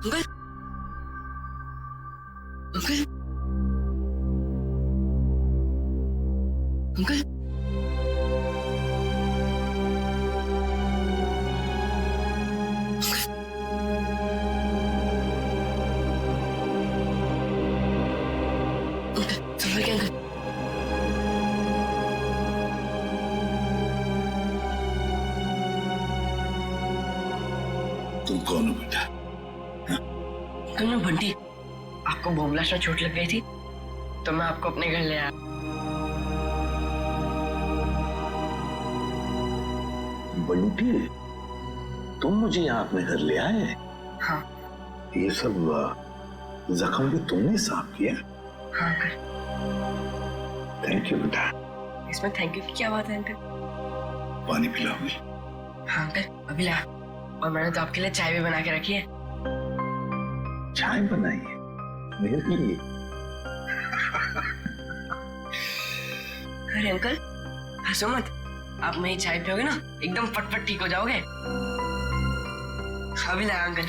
Uncle uncle uncle संभल के uncle. तुम कौन हो बेटा? अंकल मैं बंटी, आपको बम ब्लास्ट में चोट लग गई थी तो मैं आपको अपने घर ले आया। बंटी, तुम मुझे यहाँ अपने घर ले आए? हाँ ये सब जख्म भी तुमने साफ किया? हाँ अंकल। थैंक यू बेटा। इसमें थैंक यू की क्या बात है अंकल? पानी पिलाओगे? हाँ अंकल अभी ला। और मैंने तो आपके लिए चाय भी बना के रखी है। चाय बनाई है मेरे लिए? अरे अंकल हंसो मत, आप मेरी चाय पियोगे ना एकदम फटफट ठीक हो जाओगे। अभी ला अंकल।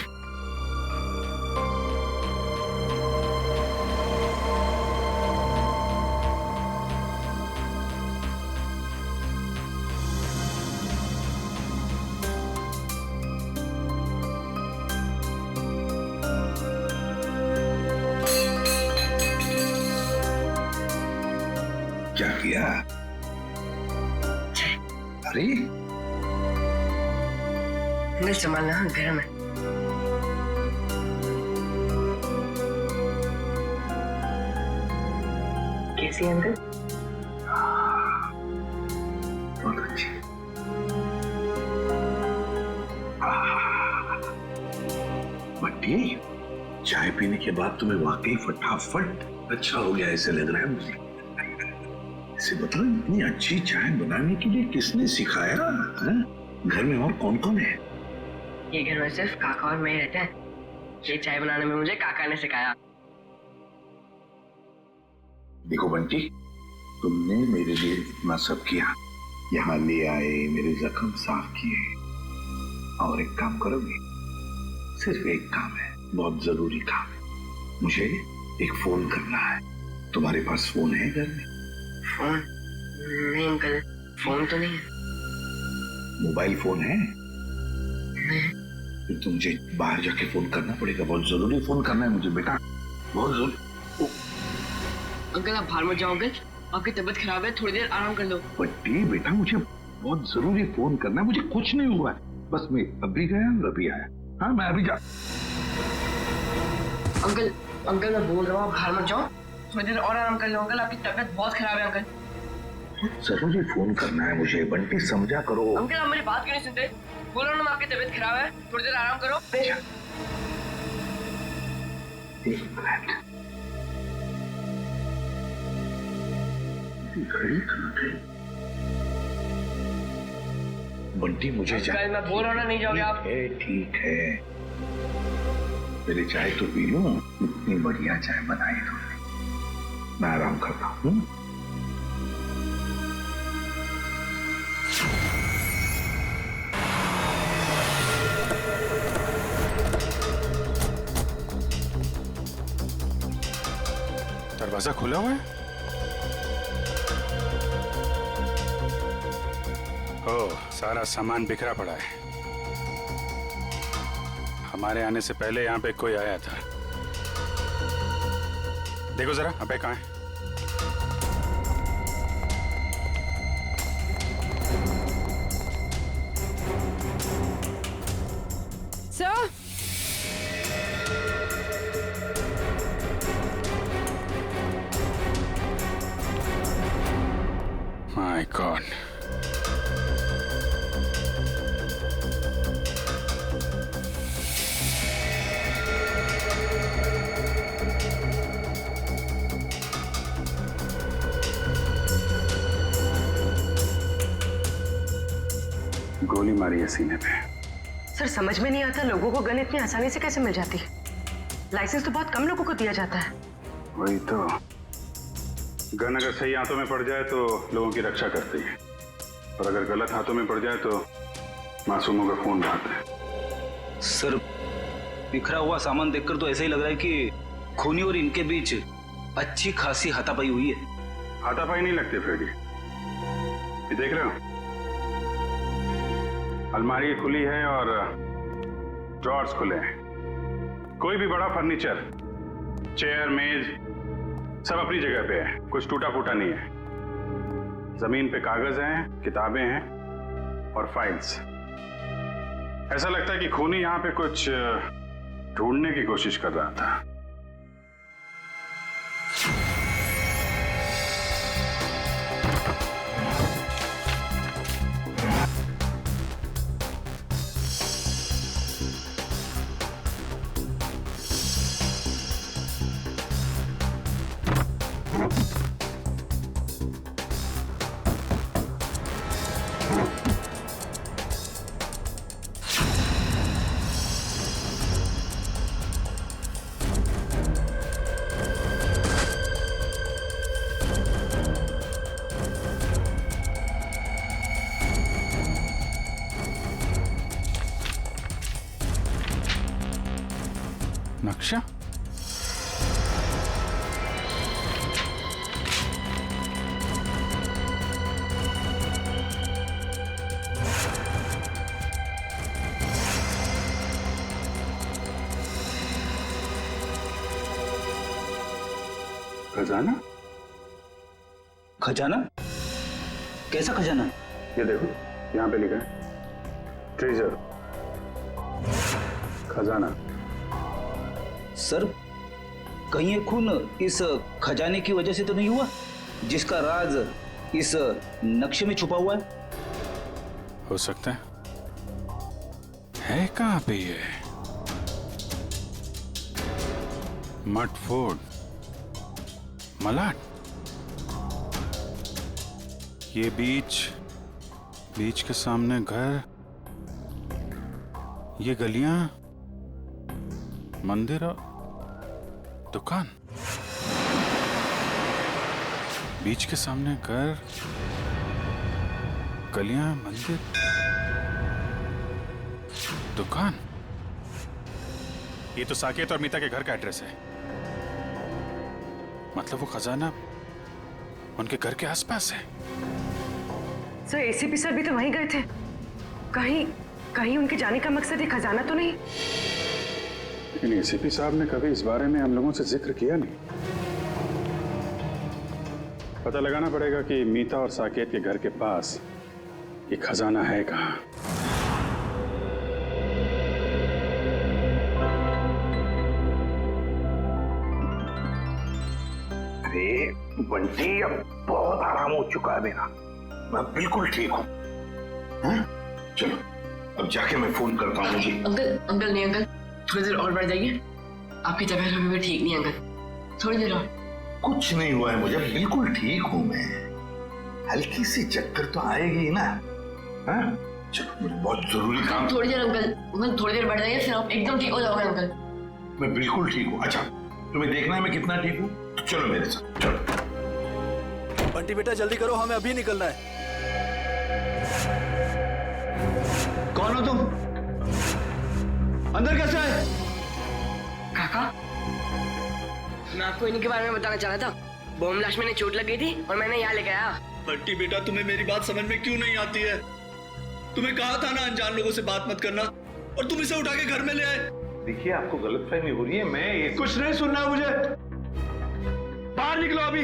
क्या किया? अरे अंकल संभालना, हाँ गर्म है। कैसी है अंकल? बहुत अच्छी। बंटी, चाय पीने के बाद तुम्हें वाकई फटाफट अच्छा हो गया ऐसे लग रहा है मुझे। इसे बताओ, इतनी अच्छी चाय बनाने के लिए किसने सिखाया? घर में और कौन कौन है? ये घर में सिर्फ काका और मैं रहते हैं। ये चाय बनाने में मुझे काका ने सिखाया। देखो बंटी, तुमने मेरे लिए इतना सब किया, यहाँ ले आए, मेरे जख्म साफ किए, और एक काम करोगे? सिर्फ एक काम है, बहुत जरूरी काम है। मुझे एक फोन करना है। तुम्हारे पास फोन है घर में? फोन? नहीं अंकल, फोन तो नहीं है। मोबाइल फोन है? नहीं। फिर तो मुझे बाहर जाके फोन करना पड़ेगा। बहुत जरूरी फोन करना है मुझे बेटा, बहुत जरूरी। अंकल आप बाहर मत जाओ अंकल, आपकी तबीयत खराब है, थोड़ी देर आराम कर लो। बट्टी बेटा, मुझे बहुत जरूरी फोन करना है। मुझे कुछ नहीं हुआ है, बस मैं अभी गया और अभी आया। हाँ मैं अभी जा। अंकल अंकल मैं बोल रहा हूँ आप बाहर मत जाओ, थोड़ी देर और आराम कर लो अंकल, आपकी तबीयत बहुत खराब है अंकल। जरूरी फोन करना है मुझे बंटी, समझा करो। अंकल आप मेरी बात क्यों नहीं सुनते? बोल रहा हूँ ना आपकी तबीयत खराब है, थोड़ी देर आराम करो। एक मिनट, घड़ी कहाँ गई? बंटी मुझे अंकल मैं बोल रहा हूँ ना, नहीं जाओगे आप? ठीक है, मेरी चाय तो पी लो। इतनी बढ़िया चाय बनाई तुमने, मैं आराम करता हूँ। दरवाजा खुला हुआ है? ओह, सारा सामान बिखरा पड़ा है। हमारे आने से पहले यहाँ पे कोई आया था। देखो जरा, अबे कहाँ है? सर, माय गॉड, गोली मारी है सीने पे। सर समझ में नहीं आता लोगों को गन इतनी आसानी से कैसे मिल जाती है। लाइसेंस तो बहुत कम लोगों को दिया जाता है। वही तो, गन अगर सही हाथों में पड़ जाए तो लोगों की रक्षा करती है, और अगर गलत हाथों में पड़ जाए तो मासूमों का खून बहाता है। सर बिखरा हुआ सामान देखकर तो ऐसा ही लग रहा है कि खूनी और इनके बीच अच्छी खासी हाथापाई हुई है। हाथापाई नहीं लगती फ्रेडी, ये देख रहे हो, अलमारी खुली है और ड्रॉर्स खुले हैं। कोई भी बड़ा फर्नीचर, चेयर, मेज सब अपनी जगह पे है, कुछ टूटा फूटा नहीं है। जमीन पे कागज हैं, किताबें हैं और फाइल्स। ऐसा लगता है कि खूनी यहां पे कुछ ढूंढने की कोशिश कर रहा था। नक्शा? खजाना? खजाना? कैसा खजाना? ये देखो, यहां पे लिखा है ट्रेजर, खजाना। सर, कहीं ये खून इस खजाने की वजह से तो नहीं हुआ जिसका राज इस नक्शे में छुपा हुआ है? हो सकता है कहां पे ये? मटफोर्ड, मलाट, ये बीच के सामने घर, ये गलियां, मंदिर और दुकान। बीच के सामने घर, गलियां, मंदिर, दुकान। ये तो साकेत और मीता के घर का एड्रेस है। मतलब वो खजाना उनके घर के आसपास है। सर, एसीपी सर भी तो वहीं गए थे। कहीं उनके जाने का मकसद ये खजाना तो नहीं? लेकिन एसीपी साहब ने कभी इस बारे में हम लोगों से जिक्र किया नहीं। पता लगाना पड़ेगा कि मीता और साकेत के घर के पास ये खजाना है कहाँ। अरे बंटी, अब बहुत आराम हो चुका है मेरा, मैं बिल्कुल ठीक हूँ। चलो अब जाके मैं फोन करता हूँ जी। अंकल नहीं अंकल, थोड़ी देर और बढ़ जाइए। आपकी तबीयत अभी भी ठीक नहीं है अंकल, थोड़ी देर और। कुछ नहीं हुआ है मुझे, बिल्कुल ठीक हूँ मैं। हल्की सी चक्कर तो आएगी ना। हाँ? चलो, मुझे बहुत जरूरी काम। थोड़ी देर अंकल, थोड़ी देर बढ़ जाइए, फिर आप एकदम ठीक हो जाओगे अंकल। मैं बिल्कुल ठीक हूँ। अच्छा, तुम्हें देखना है मैं कितना ठीक हूँ? तो चलो मेरे साथ, चलो। बंटी बेटा जल्दी करो, हमें अभी निकलना है। कौन हो तुम? अंदर कैसे आए? काका, मैं आपको इनके बारे में बताना चाह रहा था। बॉम्ब ब्लास्ट में चोट लग गई थी और मैंने यहाँ लेकर आया। बंटी बेटा, तुम्हें मेरी बात समझ में क्यों नहीं आती है? तुम्हें कहा था ना अनजान लोगों से बात मत करना, और तुम इसे उठा के घर में ले आए। देखिए, आपको गलतफहमी हो रही है। मैं ये कुछ नहीं सुनना मुझे, बाहर निकलो अभी।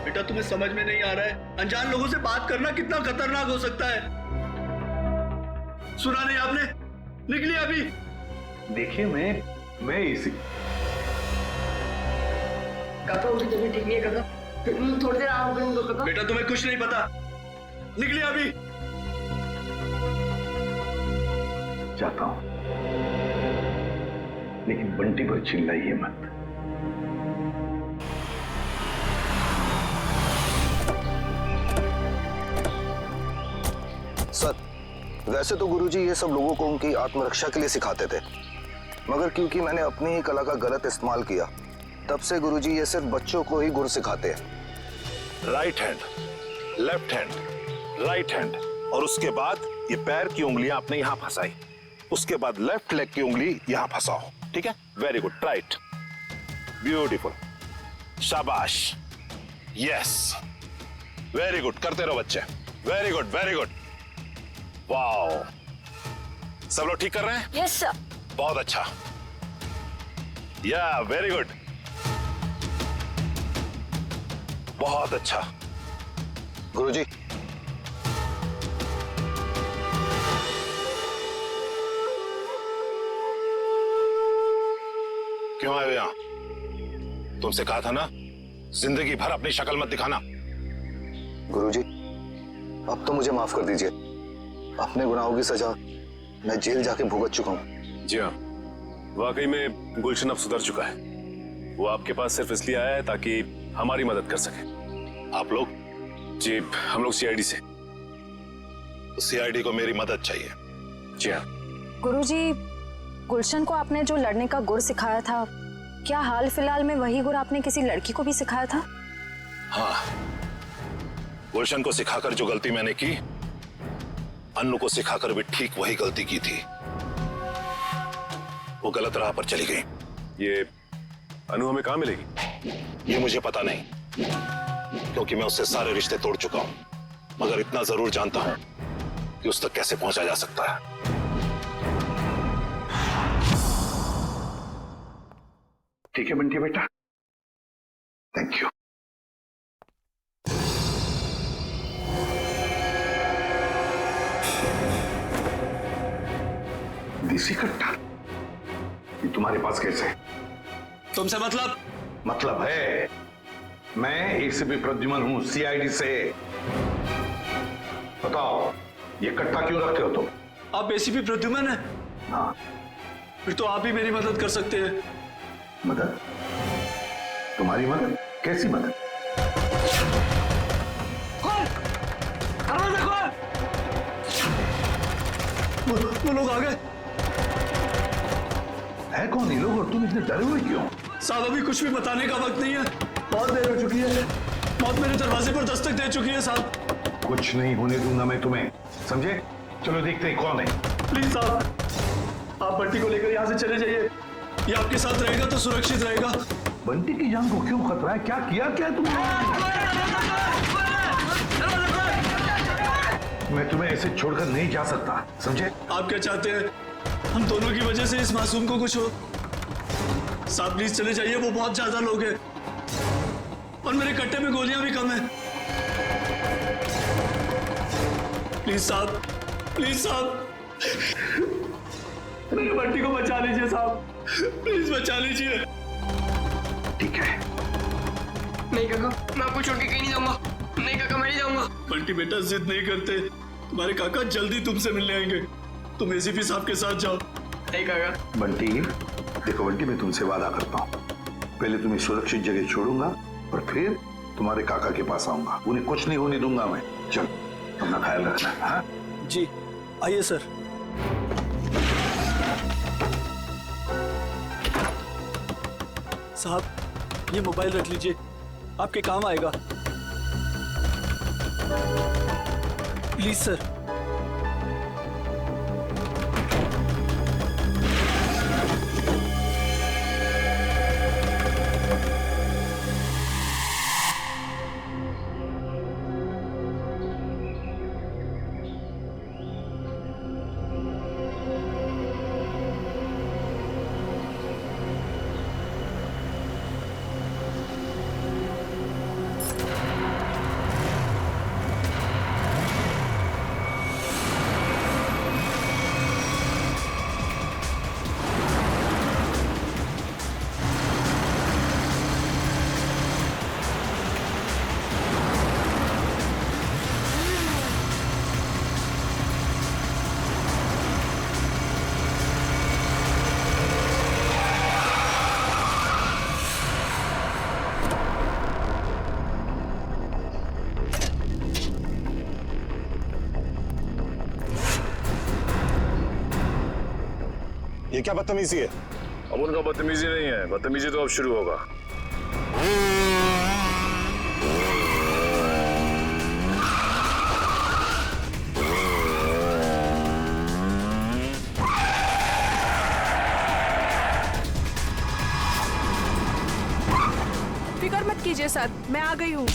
बेटा, तुम्हें समझ में नहीं आ रहा है अनजान लोगों से बात करना कितना खतरनाक हो सकता है? सुना नहीं आपने? निकलिए अभी। देखिए, मैं इसी काका, उनकी तबीयत ठीक नहीं है काका, थोड़ी देर आराम करेंगे काका। बेटा, तुम्हें कुछ नहीं पता, निकलिए अभी। जाता हूं, लेकिन बंटी पर चिल्लाइए मत। सर, वैसे तो गुरुजी ये सब लोगों को उनकी आत्मरक्षा के लिए सिखाते थे, मगर क्योंकि मैंने अपनी ही कला का गलत इस्तेमाल किया, तब से गुरुजी ये सिर्फ बच्चों को ही गुर सिखाते हैं। Right hand, left hand, right hand, और उसके बाद ये पैर की उंगलियां आपने यहां फंसाई। उसके बाद लेफ्ट लेग की उंगली यहां फंसाओ, ठीक है? वेरी गुड, राइट, ब्यूटीफुल, शाबाश, यस, वेरी गुड, करते रहो बच्चे, very good, very good, wow, सब लोग ठीक कर रहे हैं? Yes sir. बहुत अच्छा, या वेरी गुड, बहुत अच्छा। गुरुजी, क्यों आए हो यहां? तुमसे कहा था ना, जिंदगी भर अपनी शक्ल मत दिखाना। गुरुजी, अब तो मुझे माफ कर दीजिए। अपने गुनाहों की सजा मैं जेल जाके भुगत चुका हूं। जी हाँ, वाकई में गुलशन अब सुधर चुका है। वो आपके पास सिर्फ इसलिए आया है ताकि हमारी मदद कर सके। आप लोग? जी, हम लोग सीआईडी से। सीआईडी को मेरी मदद चाहिए। जी हाँ। गुरुजी, गुलशन को आपने जो लड़ने का गुर सिखाया था, क्या हाल फिलहाल में वही गुर आपने किसी लड़की को भी सिखाया था? हाँ, गुलशन को सिखाकर जो गलती मैंने की, अन्नू को सिखाकर भी ठीक वही गलती की थी। वो गलत राह पर चली गई। ये अनु हमें कहाँ मिलेगी? ये मुझे पता नहीं, क्योंकि मैं उससे सारे रिश्ते तोड़ चुका हूं, मगर इतना जरूर जानता हूं कि उस तक कैसे पहुंचा जा सकता है। ठीक है बंटी बेटा, थैंक यू। देसी कट्टा ये तुम्हारे पास कैसे? तुमसे मतलब है, मैं एसीपी प्रद्युमन हूं, सीआईडी से। बताओ, ये कट्टा क्यों रखते हो तुम? आप एसीपी प्रद्युमन है? हाँ। फिर तो आप ही मेरी मदद कर सकते हैं। मदद? तुम्हारी मदद? कैसी मदद? वो लोग आ गए। है कौन ये लोग और तुम इतने डरे हुए क्यों? साहब, अभी कुछ भी बताने का वक्त नहीं है। बहुत देर हो चुकी है। मौत मेरे दरवाजे पर दस्तक दे चुकी है साहब। कुछ नहीं होने दूंगा मैं तुम्हें, समझे? चलो देखते हैं कौन है। प्लीज साहब, आप बंटी को लेकर यहाँ से चले जाइए। ये आपके साथ रहेगा तो सुरक्षित रहेगा। बंटी की जान को क्यों खतरा है? क्या किया क्या तुमने? मैं तुम्हें ऐसे छोड़कर नहीं जा सकता, समझे? आप क्या चाहते हैं? हम दोनों की वजह से इस मासूम को कुछ हो? साहब प्लीज चले जाइए, वो बहुत ज्यादा लोग हैं और मेरे कट्टे में गोलियां भी कम हैं। प्लीज साहब, प्लीज साहब, मेरे बंटी को बचा लीजिए साहब, प्लीज बचा लीजिए। ठीक है। नहीं काका, मैं आपको छोड़ के कहीं नहीं जाऊंगा। नहीं काका, मैं नहीं जाऊंगा। बंटी बेटा, जिद नहीं करते, तुम्हारे काका जल्दी तुमसे मिलने आएंगे। तुम एसीपी साहब के साथ जाओ। नहीं काका। बंटी, देखो बंटी, मैं तुमसे वादा करता हूँ, पहले तुम्हें सुरक्षित जगह छोड़ूंगा और फिर तुम्हारे काका के पास आऊंगा। उन्हें कुछ नहीं होने दूंगा मैं। चल, अपना ख्याल रखना। हाँ जी, आइए सर। साहब, ये मोबाइल रख लीजिए, आपके काम आएगा। Please sir. ये क्या बदतमीजी है? अब उनका बदतमीजी नहीं है, बदतमीजी तो अब शुरू होगा। मेरे साथ, मैं आ गई हूँ।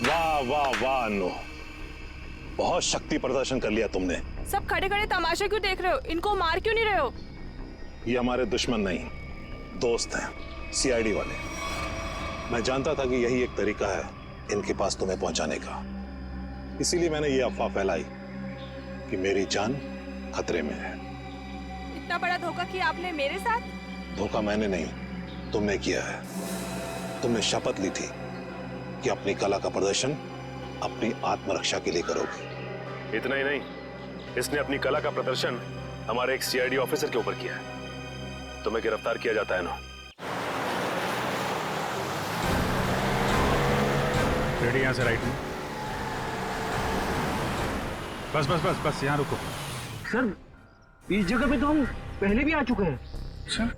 वाह वाह वाह अनु, बहुत शक्ति प्रदर्शन कर लिया तुमने। सब खड़े खड़े तमाशा क्यों देख रहे हो? इनको मार क्यों नहीं रहे हो? ये हमारे दुश्मन नहीं, दोस्त हैं, सीआईडी वाले। मैं जानता था कि यही एक तरीका है इनके पास तुम्हें पहुंचाने का, इसीलिए मैंने ये अफवाह फैलाई कि मेरी जान खतरे में है। इतना बड़ा धोखा किया आपने मेरे साथ? धोखा मैंने नहीं, तुमने किया है। तुमने शपथ ली थी कि अपनी कला का प्रदर्शन अपनी आत्मरक्षा के लिए करोगे। इतना ही नहीं, इसने अपनी कला का प्रदर्शन हमारे एक सीआईडी ऑफिसर के ऊपर किया है। तुम्हें गिरफ्तार किया जाता है ना। रेडी, यहां से राइट में। बस बस बस बस, यहां रुको। सर इस जगह पे तो हम पहले भी आ चुके हैं। सर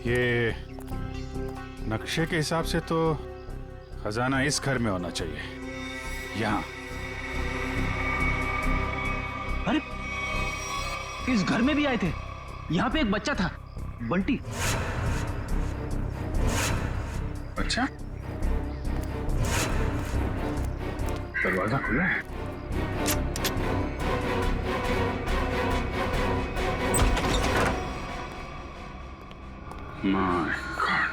ये नक्शे के हिसाब से तो खजाना इस घर में होना चाहिए, यहाँ। अरे इस घर में भी आए थे, यहाँ पे एक बच्चा था, बंटी। अच्छा, दरवाजा खुला है। My God.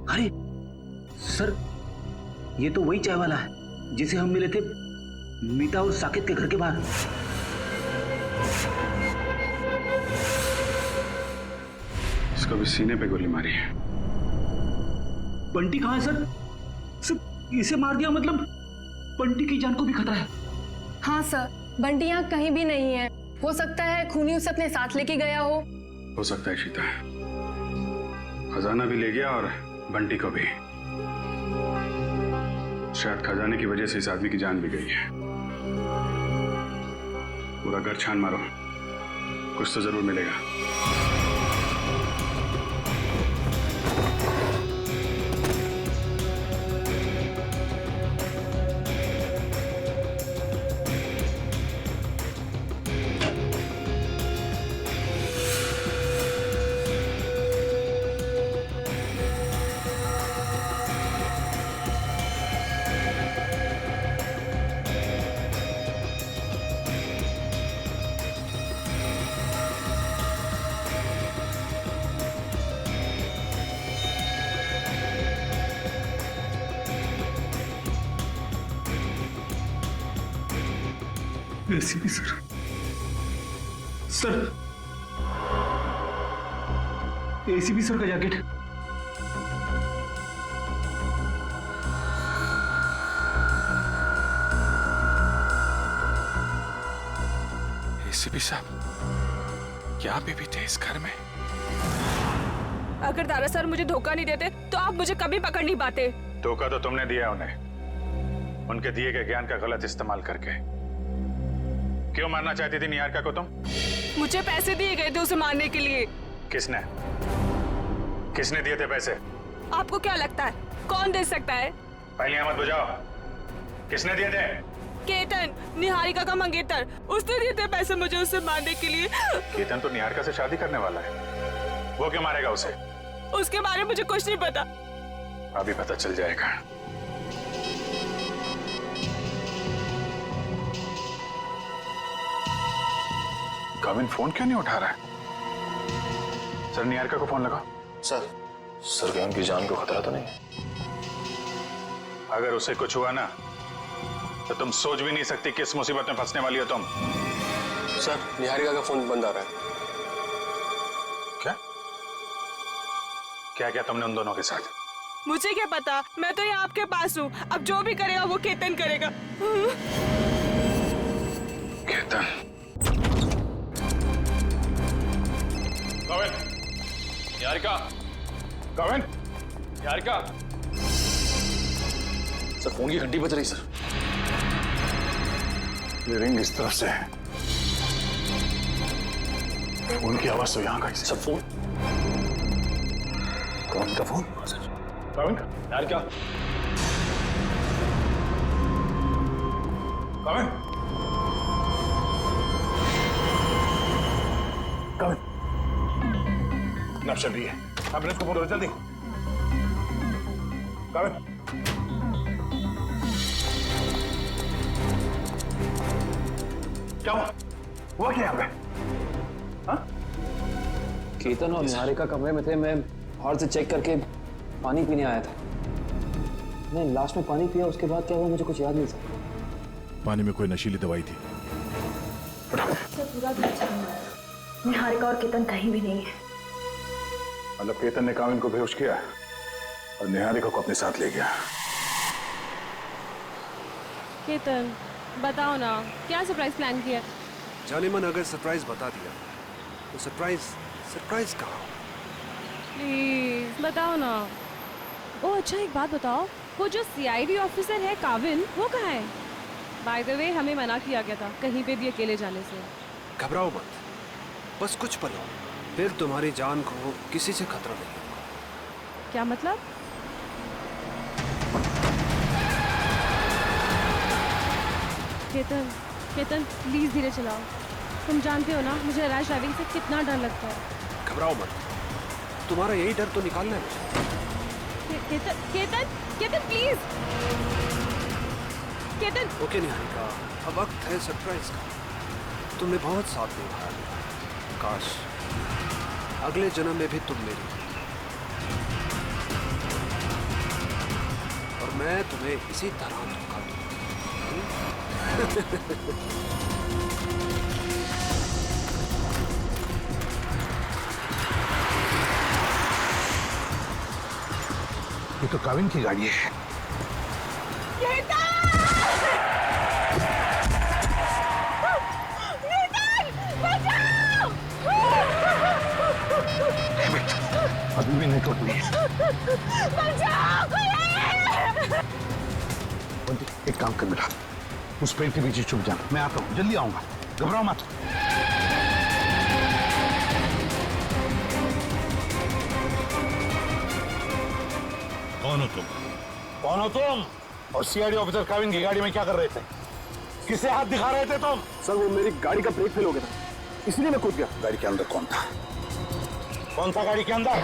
अरे सर, ये तो वही चाय वाला है जिसे हम मिले थे मीता और साकिब के घर के बाहर। इसको भी सीने पे गोली मारी है। बंटी कहाँ है सर? सर इसे मार दिया मतलब बंटी की जान को भी खतरा है। हाँ सर, बंटी यहाँ कहीं भी नहीं है। हो सकता है खूनी उसे अपने साथ लेके गया हो सकता है शीता, खजाना भी ले गया और बंटी को भी। शायद खजाने की वजह से इस आदमी की जान भी गई है। पूरा घर छान मारो, कुछ तो जरूर मिलेगा। ACP sir, sir ACP sir का जैकेट। एसीपी साहब, क्या आप भी थे इस घर में? अगर दारा सर मुझे धोखा नहीं देते तो आप मुझे कभी पकड़ नहीं पाते। धोखा तो तुमने दिया उन्हें, उनके दिए गए ज्ञान का गलत इस्तेमाल करके। क्यों मारना चाहती थी निहारिका को तुम? मुझे पैसे दिए गए थे उसे मारने के लिए। किसने किसने दिए थे पैसे? आपको क्या लगता है कौन दे सकता है? पहले मत बुझाओ, किसने दिए थे? केतन, निहारिका का मंगेतर, उसने दिए थे पैसे मुझे उसे मारने के लिए। केतन तो निहारिका से शादी करने वाला है, वो क्यों मारेगा उसे? उसके बारे में मुझे कुछ नहीं पता। अभी पता चल जाएगा। कविन फोन क्यों नहीं उठा रहा है? सर निहारिका को फोन लगाओ। सर क्या उनकी जान को खतरा तो नहीं? अगर उसे कुछ हुआ ना तो तुम सोच भी नहीं सकती किस मुसीबत में फंसने वाली हो तुम। सर निहारिका का फोन बंद आ रहा है। क्या? क्या क्या तुमने उन दोनों के साथ? मुझे क्या पता, मैं तो यहाँ आपके पास हूँ। अब जो भी करेगा वो केतन करेगा। केतन। कविन, निहारिका, कविन, निहारिका। सर फोन की घंटी बज रही सर। ये रिंग इस तरफ से है। फोन की आवाज तो यहाँ का ही। सर फोन, कौन का फोन? कविन, निहारिका, कविन, कविन। नब चल रही है। एम्बुलेंस को बोलो जल्दी। कविन। क्या हुआ क्या यहाँ पे? हाँ? केतन और निहारिका कमरे में थे। मैं हॉल से चेक करके पानी पीने आया था। मैं लास्ट में पानी पिया, उसके बाद क्या हुआ मुझे कुछ याद नहीं सर। पानी में कोई नशीली दवाई थी? पूरा निहारिका और केतन कहीं भी नहीं है। मतलब केतन ने काविन को बेहोश किया और निहारिका को अपने साथ ले गया। केतन, बताओ ना, क्या सरप्राइज प्लान किया? जाने मन अगर सरप्राइज बता दिया तो सरप्राइज कहाँ? प्लीज बताओ ना। ओ अच्छा, एक बात बताओ, वो जो सीआईडी ऑफिसर है काविन, वो कहाँ है? बाय द वे, हमें मना किया गया था कहीं पे भी अकेले जाने से। घबराओ मत, बस कुछ पल हो, फिर तुम्हारी जान को किसी से खतरा नहीं होगा। क्या मतलब? केतन, केतन प्लीज धीरे चलाओ। तुम जानते हो ना मुझे रैश ड्राइविंग से कितना डर लगता है। घबराओ मत, तुम्हारा यही डर तो निकालना है। केतन, केतन, केतन प्लीज। केतन। ओके निहारिका, अब वक्त है सरप्राइज का। तुमने बहुत साथ निभाया, काश अगले जन्म में भी तुम मेरी और मैं तुम्हें इसी तरह धोखा दूंगा। ये तो काविन की गाड़ी है। अभी भी नहीं टूट रही। एक काम कर बेटा, उस पेड़ के पीछे छुप जाना, मैं आता हूँ, जल्दी आऊंगा, घबराओ मत। कौन हो तुम? कौन हो तुम? और सीआईडी ऑफिसर काविन की गाड़ी में क्या कर रहे थे? किसे हाथ दिखा रहे थे तुम? सर वो मेरी गाड़ी का ब्रेक फेल हो गया था, इसलिए मैं कूद गया। गाड़ी के अंदर कौन था? कौन था गाड़ी के अंदर?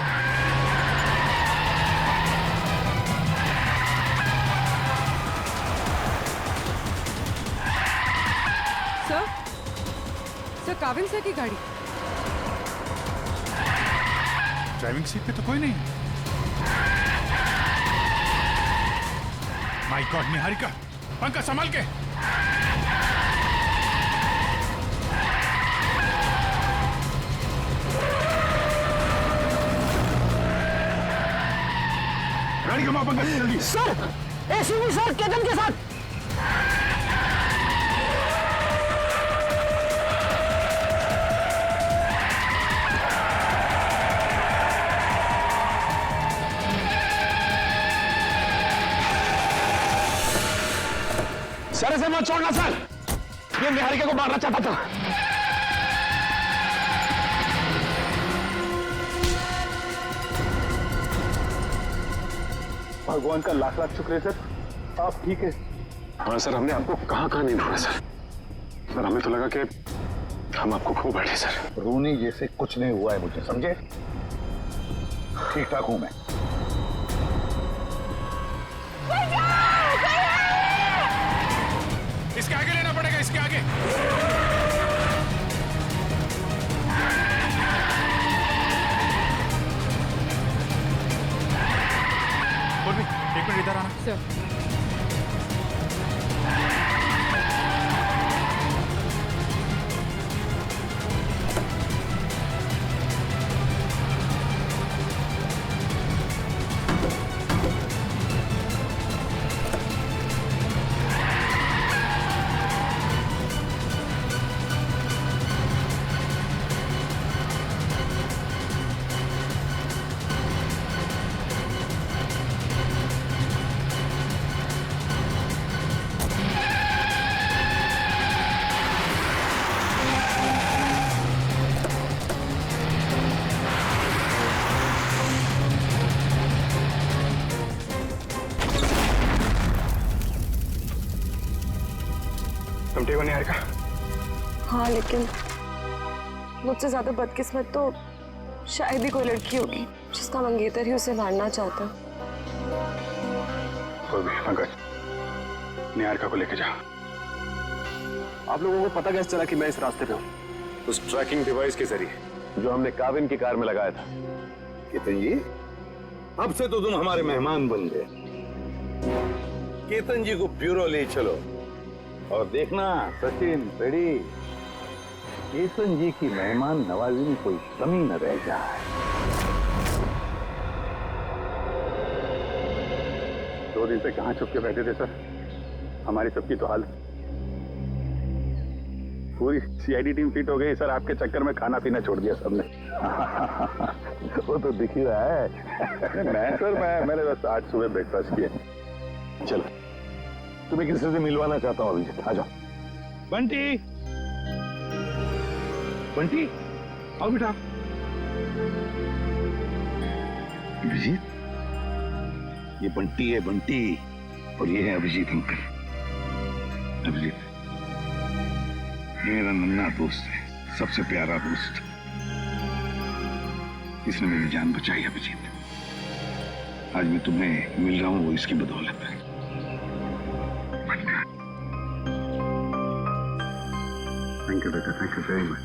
सर काविन सर की गाड़ी। ड्राइविंग सीट पे तो कोई नहीं। माय गॉड, निहारिका, पंखा संभाल के। गाड़ी घुमा पंखा जल्दी। सर, एसीपी सर केतन के साथ। सर, ऐसे मत छोड़ना सर, ये निहारिका को मारना चाहता था। भगवान का लाख लाख शुक्र है सर, आप ठीक है। हाँ सर, हमने आपको कहाँ कहाँ नहीं ढूंढा सर। सर हमें तो लगा कि हम आपको खो बैठे सर। रोनी जैसे कुछ नहीं हुआ है मुझे, समझे? ठीक ठाक हूं मैं। इसके आगे लेना पड़ेगा, इसके आगे। एक मिनट इधर आना। तुम ठीक हो निहारिका? हाँ, लेकिन मुझसे ज्यादा बदकिस्मत तो शायद ही कोई लड़की होगी जिसका मंगेतर ही उसे मारना चाहता। कोई भी पंकज, निहारिका को लेके जाओ। आप लोगों को पता कैसे चला कि मैं इस रास्ते पे हूँ? उस ट्रैकिंग डिवाइस के जरिए जो हमने काविन की कार में लगाया था। केतन जी, अब से तो तुम हमारे मेहमान बन गए। केतन जी को ब्यूरो ले चलो और देखना सचिन पेड़ी, केतन जी की मेहमान नवाजी में कोई कमी न रह जाए। 2 दिन से कहाँ छुप के बैठे थे सर? हमारी सबकी तो हालत, पूरी सीआईडी टीम फिट हो गई सर। आपके चक्कर में खाना पीना छोड़ दिया सबने। वो तो दिख ही रहा है। मैंने बस आज सुबह ब्रेकफास्ट किया। चलो, तुम्हें किसी से मिलवाना चाहता हूँ अभिजीत, आ जाओ। बंटी, बंटी, आओ बेटा। अभिजीत, ये बंटी है, बंटी, और ये है अभिजीत अंकल। अभिजीत ये मेरा नन्हा दोस्त है, सबसे प्यारा दोस्त। इसने मेरी जान बचाई अभिजीत। आज मैं तुम्हें मिल रहा हूं वो इसकी बदौलत है। थैंक यू बेटा, thank you very much.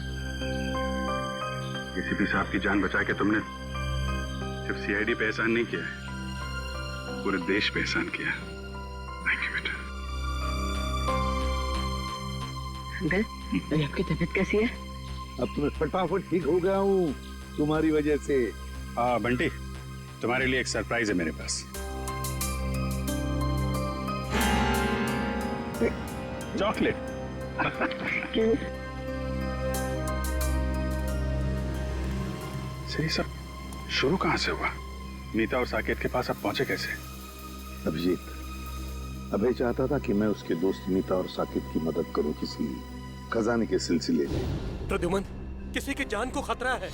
ACP साहब की जान बचा के तुमने सिर्फ सीआईडी पे एहसान नहीं किया है, पूरे देश पे एहसान किया। थैंक यू बेटा। अंकल, अभी आपकी तबीयत कैसी है? अब तुम्हें फटाफट ठीक हो गया हूँ तुम्हारी वजह से। बंटी, तुम्हारे लिए एक सरप्राइज है मेरे पास। चॉकलेट। सही सब शुरू कहां से हुआ? नीता और साकेत के पास आप पहुंचे कैसे? अभिजीत, अभय चाहता था कि मैं उसके दोस्त नीता और साकेत की मदद करूं किसी खजाने के सिलसिले में। प्रद्युमन, किसी की जान को खतरा है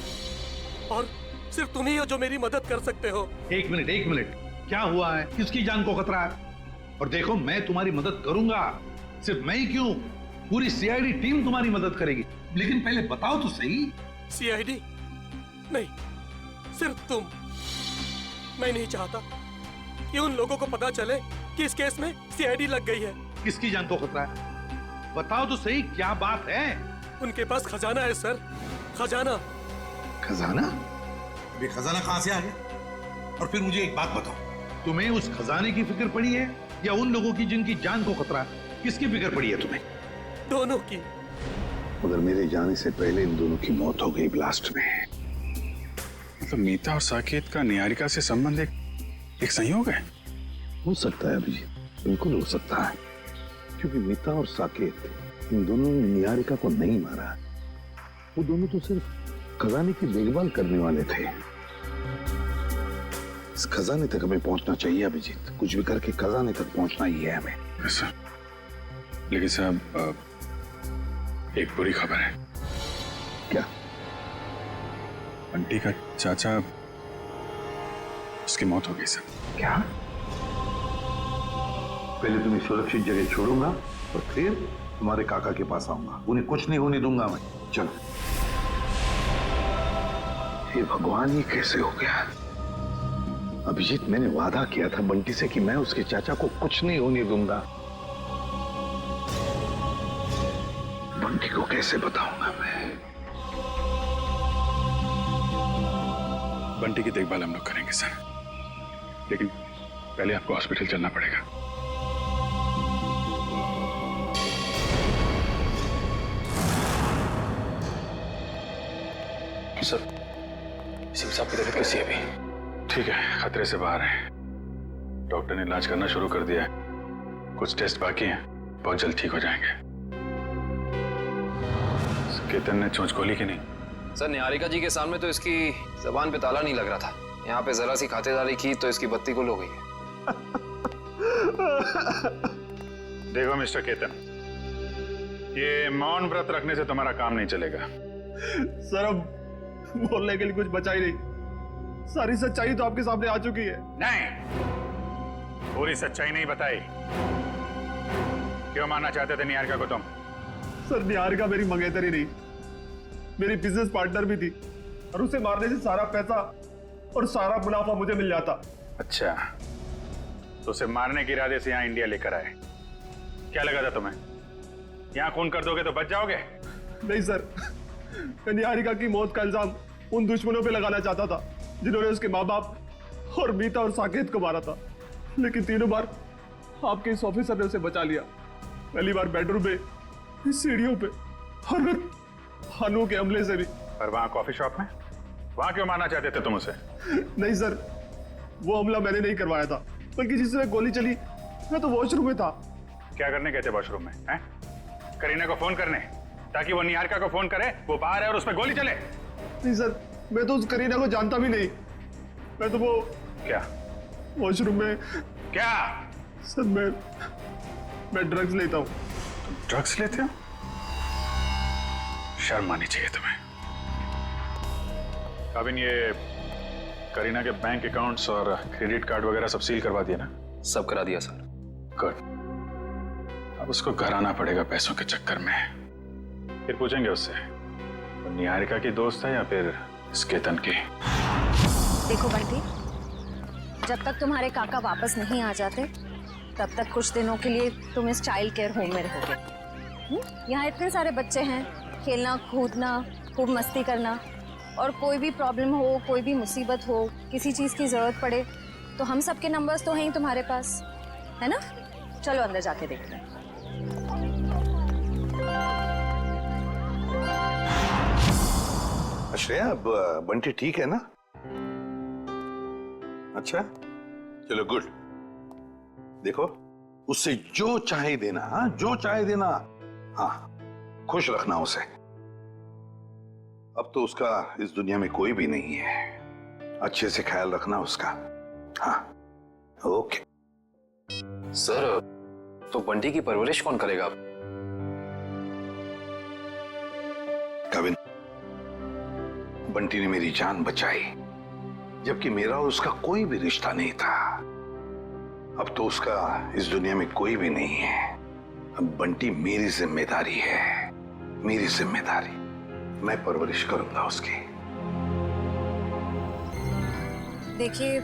और सिर्फ तुम ही हो जो मेरी मदद कर सकते हो। एक मिनट, क्या हुआ है? किसकी जान को खतरा है? और देखो, मैं तुम्हारी मदद करूंगा। सिर्फ मैं ही क्यों, पूरी सीआईडी टीम तुम्हारी मदद करेगी। लेकिन पहले बताओ तो सही। सीआईडी नहीं, सिर्फ तुम। मैं नहीं चाहता कि उन लोगों को पता चले कि इस केस में सीआईडी लग गई है। किसकी जान को खतरा है? बताओ तो सही, क्या बात है? उनके पास खजाना है सर, खजाना। खजाना? अभी खजाना कहां से आ गया? और फिर मुझे एक बात बताओ, तुम्हें उस खजाने की फिक्र पड़ी है या उन लोगों की जिनकी जान को खतरा है? किसकी फिक्र पड़ी है तुम्हें? दोनों की। मगर मेरे जाने से पहले इन दोनों की मौत हो गई ब्लास्ट में। मतलब मीता और साकेत का निहारिका से संबंध एक संयोग है? हो सकता है अभिजीत, बिल्कुल हो सकता है, क्योंकि मीता और साकेत इन दोनों ने निहारिका को नहीं मारा। वो दोनों तो सिर्फ खजाने की देखभाल करने वाले थे। इस खजाने तक हमें पहुंचना चाहिए अभिजीत, कुछ भी करके खजाने तक पहुंचना ही है हमें। ऐसा? लेकिन साहब, एक बुरी खबर है। क्या? बंटी का चाचा, उसकी मौत हो गई सर। क्या? पहले तुम्हें सुरक्षित जगह छोड़ूंगा और फिर तुम्हारे काका के पास आऊंगा। उन्हें कुछ नहीं होने दूंगा मैं। चलो। हे भगवान, ये कैसे हो गया? अभिजीत, मैंने वादा किया था बंटी से कि मैं उसके चाचा को कुछ नहीं होने दूंगा। बंटी को कैसे बताऊंगा मैं? बंटी की देखभाल हम लोग करेंगे सर, लेकिन पहले आपको हॉस्पिटल चलना पड़ेगा। सर, साहब की तबीयत कैसी है अभी? ठीक है, खतरे से बाहर है। डॉक्टर ने इलाज करना शुरू कर दिया है, कुछ टेस्ट बाकी हैं, बहुत जल्द ठीक हो जाएंगे। केतन ने चोंच खोली कि नहीं? सर, निहारिका जी के सामने तो इसकी जबान पे ताला नहीं लग रहा था। यहाँ पे जरा सी खातिरदारी की तो इसकी बत्ती गुल हो गई है। देखो मिस्टर केतन, ये मौन व्रत रखने से तुम्हारा काम नहीं चलेगा। सर, अब बोलने के लिए कुछ बचा ही नहीं। सारी सच्चाई तो आपके सामने आ चुकी है। नहीं, पूरी सच्चाई नहीं बताई। क्यों मारना चाहते थे निहारिका को तुम? सर निहारिका मेरी मंगेतरी नहीं, मेरी बिजनेस पार्टनर भी थी और उसे मारने से सारा पैसा और सारा मुनाफा मुझे मिल जाता। अच्छा, तो उसे मारने के इरादे से यहाँ इंडिया लेकर आए। क्या लगा था तुम्हें यहाँ खून कर दोगे तो बच जाओगे? नहीं सर, मैं निहारिका की मौत का इल्जाम उन दुश्मनों पे लगाना चाहता था जिन्होंने उसके माँ बाप और मीता और साकेत को मारा था, लेकिन तीनों बार आपके इस ऑफिसर ने उसे बचा लिया। पहली बार बेडरूम में, सीढ़ियों पे और फिर हानू के हमले से भी। और वहाँ कॉफी शॉप में वहाँ क्यों मारना चाहते थे तुम उसे? नहीं सर, वो हमला मैंने नहीं करवाया था, बल्कि जिसमें गोली चली मैं तो वॉशरूम में था। क्या करने गए थे वॉशरूम में? हैं? करीना को फोन करने, ताकि वो निहारिका को फोन करे, वो बाहर है और उस पर गोली चले। नहीं सर, मैं तो उस करीना को जानता भी नहीं। मैं तो वो क्या वॉशरूम में क्या? सर मैं ड्रग्स लेता हूँ। ड्रग्स लेते हो? शर्म आनी चाहिए तुम्हें। काविन, ये करीना के बैंक अकाउंट्स और क्रेडिट कार्ड वगैरह सब सील करवा दिया ना? सब करा दिया सर। गुड। अब उसको घर आना पड़ेगा पैसों के चक्कर में। फिर पूछेंगे उससे वो निहारिका की दोस्त है या फिर इस केतन की। देखो बंटी, जब तक तुम्हारे काका वापस नहीं आ जाते तब तक कुछ दिनों के लिए तुम इस चाइल्ड केयर होम में रहोगे। यहाँ इतने सारे बच्चे हैं, खेलना कूदना, खूब मस्ती करना, और कोई भी प्रॉब्लम हो, कोई भी मुसीबत हो, किसी चीज़ की ज़रूरत पड़े तो हम सबके नंबर्स तो हैं ही तुम्हारे पास, है ना? चलो अंदर जाके देखते हैं। श्रेया, अब बंटी ठीक है ना? अच्छा, चलो गुड। देखो, उससे जो चाहे देना, हाँ जो चाहे देना, हाँ खुश रखना उसे। अब तो उसका इस दुनिया में कोई भी नहीं है, अच्छे से ख्याल रखना उसका। हाँ ओके। सर, तो बंटी की परवरिश कौन करेगा? कविन, बंटी ने मेरी जान बचाई, जबकि मेरा और उसका कोई भी रिश्ता नहीं था। अब तो उसका इस दुनिया में कोई भी नहीं है। अब बंटी मेरी जिम्मेदारी है, मेरी जिम्मेदारी। मैं परवरिश करूंगा उसकी। देखिए,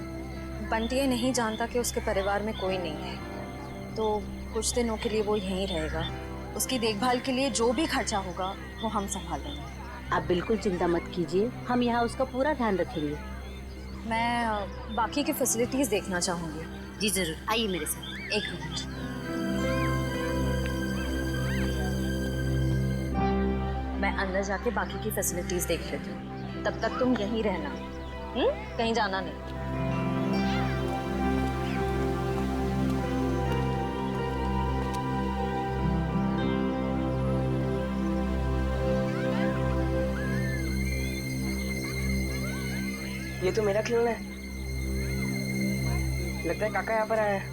बंटी ये नहीं जानता कि उसके परिवार में कोई नहीं है, तो कुछ दिनों के लिए वो यहीं रहेगा। उसकी देखभाल के लिए जो भी खर्चा होगा वो हम संभाल लेंगे। आप बिल्कुल चिंता मत कीजिए, हम यहाँ उसका पूरा ध्यान रखेंगे। मैं बाकी की फैसिलिटीज देखना चाहूंगी। जी जरूर, आइए मेरे साथ। एक मिनट। मैं अंदर जाके बाकी की फैसिलिटीज देख लेती हूँ, तब तक तुम यहीं रहना, कहीं जाना नहीं। ये तो मेरा खिलौना है, लगता है काका यहाँ पर आया है।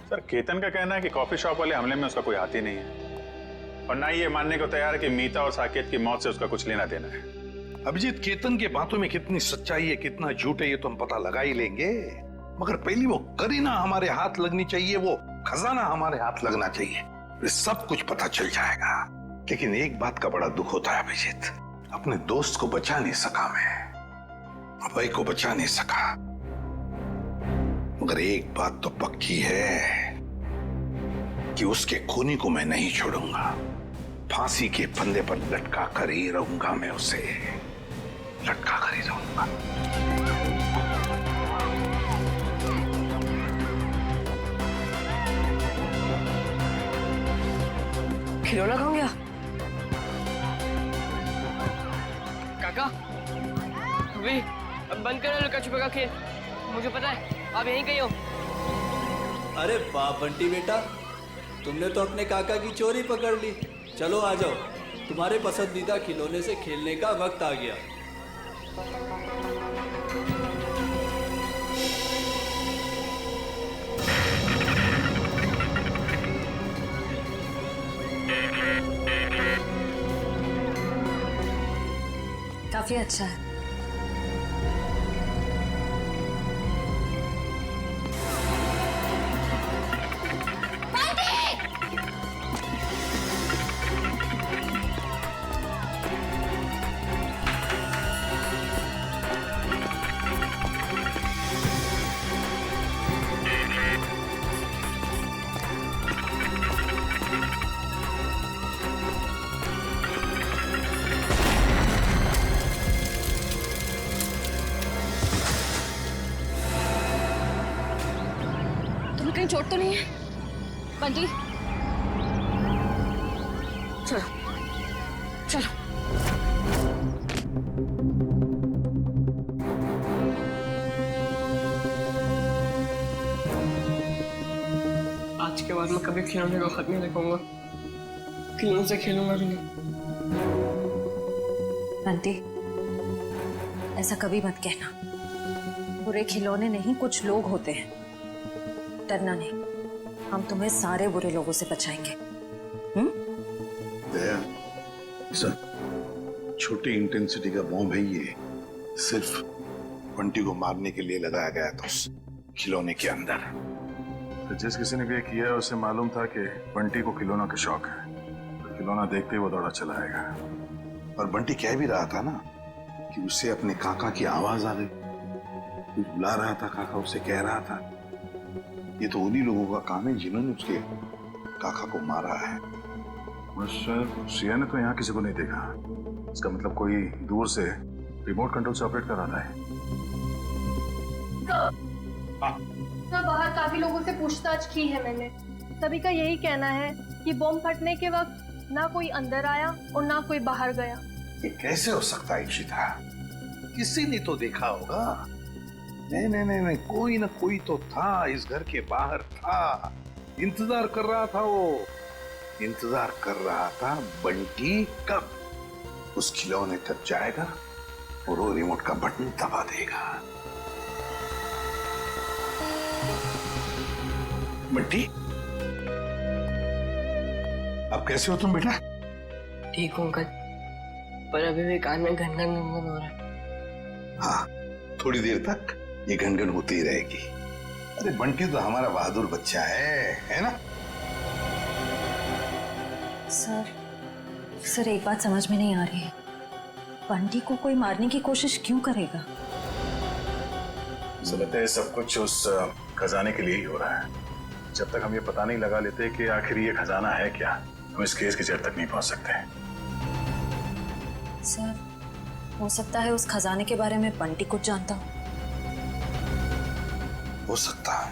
सर, केतन का कहना है कि कॉफी शॉप वाले हमले में उसका कोई हाथ ही नहीं है, और ना ही ये मानने को तैयार है कि मीता और साकेत की मौत से उसका कुछ लेना देना है। अभिजीत, केतन के बातों में कितनी सच्चाई है, कितना झूठ है, ये तो हम पता लगा ही लेंगे। मगर पहली वो करीना हमारे हाथ लगनी चाहिए, वो खजाना हमारे हाथ लगना चाहिए, ये सब कुछ पता चल जाएगा। लेकिन एक बात का बड़ा दुख होता है अभिजीत, अपने दोस्त को बचा नहीं सका मैं, अभय को बचा नहीं सका। मगर एक बात तो पक्की है कि उसके खूनी को मैं नहीं छोड़ूंगा। फांसी के फंदे पर लटका कर ही रहूंगा, मैं उसे लटका कर ही रहूंगा। खिलौना कौन गया? काका, वे अब बंद करो लुका छुपा का खेल। मुझे पता है आप यहीं कहीं हो। अरे वाह बंटी बेटा, तुमने तो अपने काका की चोरी पकड़ ली। चलो आ जाओ, तुम्हारे पसंदीदा खिलौने से खेलने का वक्त आ गया। काफी अच्छा है। बंटी चलो चलो। आज के बाद मैं कभी खिलौने को हाथ नहीं लगाऊंगा, खिलौने से खेलूंगा भी नहीं। बंटी ऐसा कभी मत कहना। बुरे खिलौने नहीं, कुछ लोग होते हैं। डरना नहीं, हम तुम्हें सारे बुरे लोगों से बचाएंगे। दया, सर, छोटी इंटेंसिटी का बॉम्ब है ये। सिर्फ बंटी को मारने के लिए लगाया गया था उस खिलौने के अंदर। तो जिस किसी ने भी ये किया है उसे मालूम था कि बंटी को खिलौना का शौक है, तो खिलौना देखते ही वो दौड़ा चला आएगा। और बंटी कह भी रहा था ना कि उसे अपने काका की आवाज आ गई, कुछ बुला रहा था, काका उसे कह रहा था। ये तो उन्हीं लोगों का काम है जिन्होंने उसके काका को मारा है। सिया ने तो यहाँ किसी को नहीं देखा। इसका मतलब कोई दूर से रिमोट कंट्रोल से ऑपरेट कर रहा है। सर, बाहर काफी लोगों से पूछताछ की है मैंने। सभी का यही कहना है कि बॉम्ब फटने के वक्त ना कोई अंदर आया और ना कोई बाहर गया। ये कैसे हो सकता है इशिता? किसी ने तो देखा होगा। नहीं, कोई ना कोई तो था, इस घर के बाहर था, इंतजार कर रहा था। वो इंतजार कर रहा था बंटी कब उस खिलौने तक जाएगा और वो रिमोट का बटन दबा देगा। बंटी, अब कैसे हो तुम बेटा? ठीक हूँ अंकल, पर अभी भी कान में घन-घन हो रहा है। हाँ, थोड़ी देर तक ये घनघन होती ही रहेगी। अरे बंटी तो हमारा बहादुर बच्चा है ना? सर एक बात समझ में नहीं आ रही है। बंटी को कोई मारने की कोशिश क्यों करेगा? मुझे लगता है सब कुछ उस खजाने के लिए ही हो रहा है। जब तक हम ये पता नहीं लगा लेते कि आखिर ये खजाना है क्या, हम इस केस की जड़ तक नहीं पहुंच सकते। सर, हो सकता है उस खजाने के बारे में बंटी कुछ जानता हो सकता है।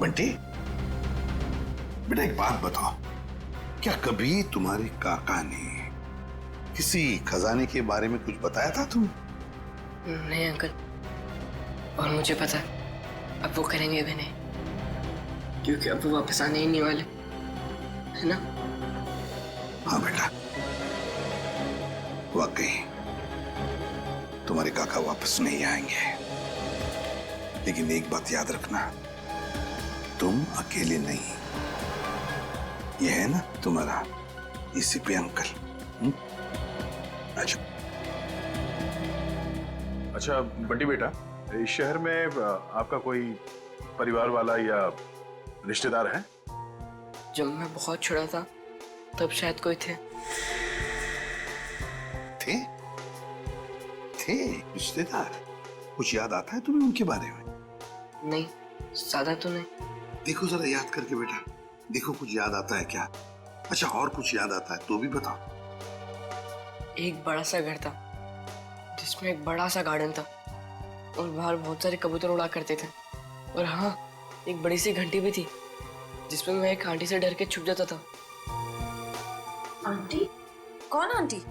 बंटी बेटा, एक बात बताओ, क्या कभी तुम्हारे काका ने किसी खजाने के बारे में कुछ बताया था तुम? नहीं अंकल, और मुझे पता अब वो करेंगे भी नहीं, क्योंकि अब वो वापस आने ही नहीं वाले, है ना? हाँ बेटा, वाकई तुम्हारे काका वापस नहीं आएंगे। लेकिन एक बात याद रखना, तुम अकेले नहीं। ये है ना तुम्हारा एसीपी अंकल। अच्छा बंटी बेटा, इस शहर में आपका कोई परिवार वाला या रिश्तेदार है? जब मैं बहुत छोटा था तब शायद कोई थे। थे रिश्तेदार? कुछ याद आता है तुम्हें उनके बारे में? नहीं, ज्यादा तो नहीं। देखो जरा याद करके बेटा, देखो कुछ याद आता है क्या? अच्छा, और कुछ याद आता है तो भी बताओ। एक बड़ा सा घर था जिसमें एक बड़ा सा गार्डन था और बाहर बहुत सारे कबूतर उड़ा करते थे। और हाँ, एक बड़ी सी घंटी भी थी जिसमें मैं एक आंटी से डर के छुप जाता था। आंटी? कौन आंटी?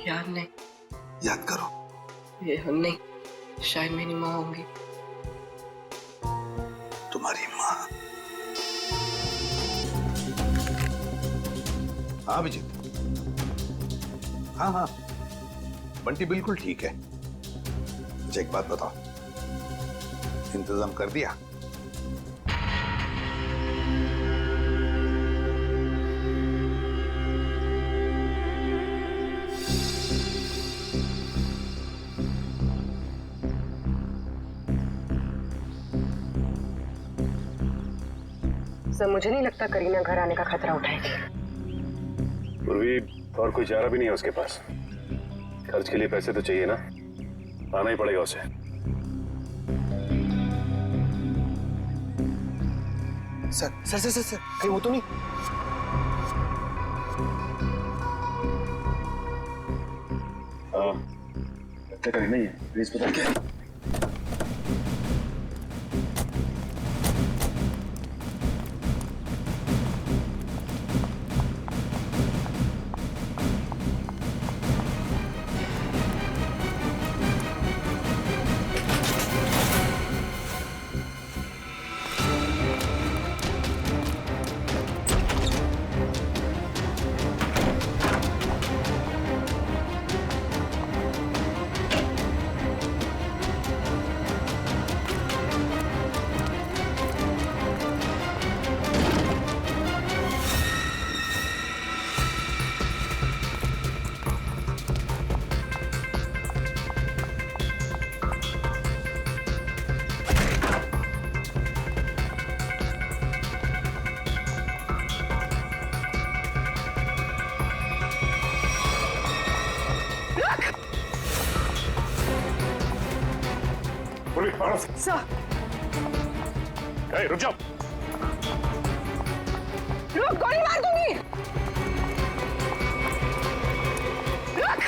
याद नहीं। याद करो। ये नहीं, शायद मेरी माँ होंगी। तुम्हारी माँ? हाँ अभिजीत, हाँ, बंटी बिल्कुल ठीक है। अच्छा एक बात बताओ, इंतजाम कर दिया? सर, मुझे नहीं लगता करीना घर आने का खतरा उठाएगी। पूर्वी और कोई चारा भी नहीं है उसके पास। खर्च के लिए पैसे तो चाहिए ना, आना ही पड़ेगा उसे। सर, कहीं वो तो नहीं? क्या नहीं है, प्लीज बता क्या? मारो। सर रुक जाओ। रुक, गोली मार दूंगी। रुक।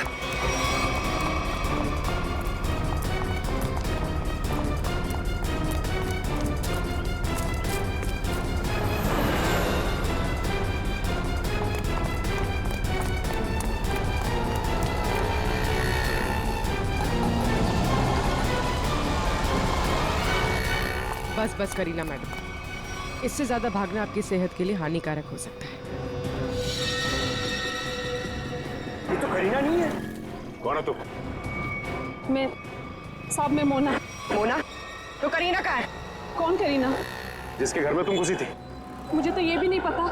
बस बस करीना मैडम, इससे ज्यादा भागना आपकी सेहत के लिए हानिकारक हो सकता है। ये तो करीना नहीं है। कौन है तू? मैं साहब, मैं मोना। मोना? तो करीना कहाँ है? कौन करीना? जिसके घर में तुम घुसी थी। मुझे तो ये भी नहीं पता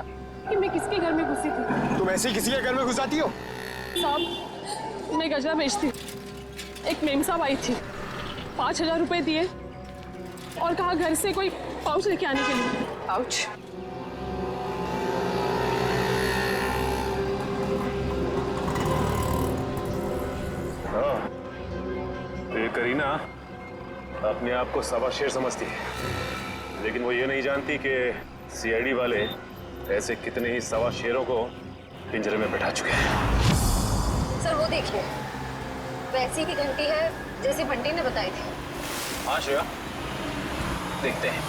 कि मैं किसके घर में घुसी थी। तुम ऐसे ही किसी के घर में घुस जाती हो? साहब, मैं गजरा बेचती। एक मेम साहब आई थी, 5,000 रुपए दिए और कहा घर से कोई पाउच लेके आने के लिए। पाउच? हाँ, तो ये करीना अपने आप को सवा शेर समझती है, लेकिन वो ये नहीं जानती कि सीआईडी वाले ऐसे कितने ही सवा शेरों को पिंजरे में बैठा चुके हैं। सर वो देखिए, वैसी की घंटी है जैसी बंटी ने बताई थी। हाँ श्रेया, देखते हैं।